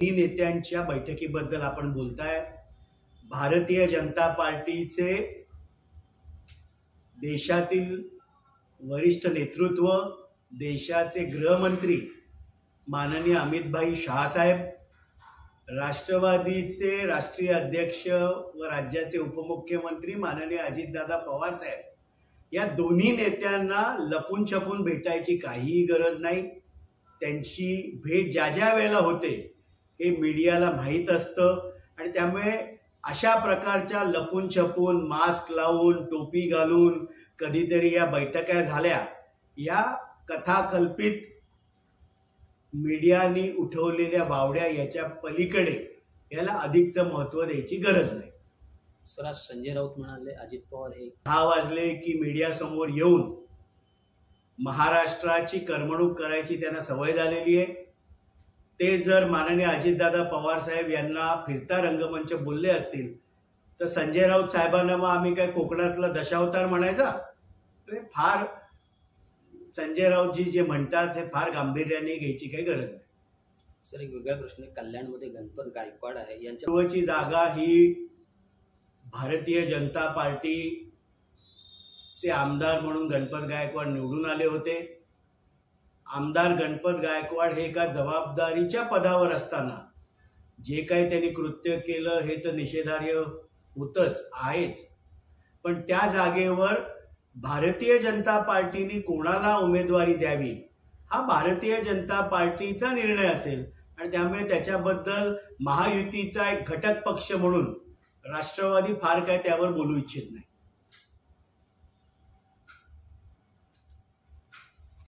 तीन नेत्यांच्या बैठकीबद्दल आपण बोलताय। भारतीय जनता पार्टीचे देशातील वरिष्ठ नेतृत्व, देशाचे गृहमंत्री माननीय अमित शाह साहेब, राष्ट्रवादीचे राष्ट्रीय अध्यक्ष व राज्याचे उपमुख्यमंत्री माननीय अजितदादा पवार साहेब, या दोन्ही नेत्यांना लपून छपून भेटायची काहीही गरज नाही। त्यांची भेट ज्या ज्या वेळेला होते हे मीडियाला माहीत असतं आणि त्यामुळे अशा प्रकारच्या लपून छपून मास्क लावून टोपी घालून कधीतरी या बैठका झाल्या, या कथाकल्पित मीडियाने उठवलेल्या बावड्या याच्या पलीकडे याला अधिकचं महत्त्व द्यायची गरज नाही। सर, आज संजय राऊत म्हणाले अजित पवार हे 10 वाजले की मीडिया समोर येऊन महाराष्ट्राची करमणूक करायची त्यांना सवय झालेली आहे। ते जर माननीय अजितदादा पवार साहेब यांना फिरता रंगमंच बोलले असतील तर संजय राऊत साहेबांना मग आम्ही काय कोकणातला दशावतार म्हणायचा? ते फार संजय राऊतजी जे म्हणतात हे फार गांभीर्याने घ्यायची काही गरज नाही। सर, एक वेगळा प्रश्न, कल्याणमध्ये गणपत गायकवाड आहे, यांच्या जागा ही भारतीय जनता पार्टीचे आमदार म्हणून गणपत गायकवाड निवडून आले होते। आमदार गणपत गायकवाड हे एका जबाबदारीच्या पदावर असताना जे काही त्यांनी कृत्य केलं हे तर निषेधार्ह होतच आहेच, पण त्या जागेवर भारतीय जनता पार्टीने कोणाला उमेदवारी द्यावी हा भारतीय जनता पार्टीचा निर्णय असेल आणि त्यामुळे त्याच्याबद्दल महायुतीचा एक घटक पक्ष म्हणून राष्ट्रवादी फार काय त्यावर बोलू इच्छित नाही।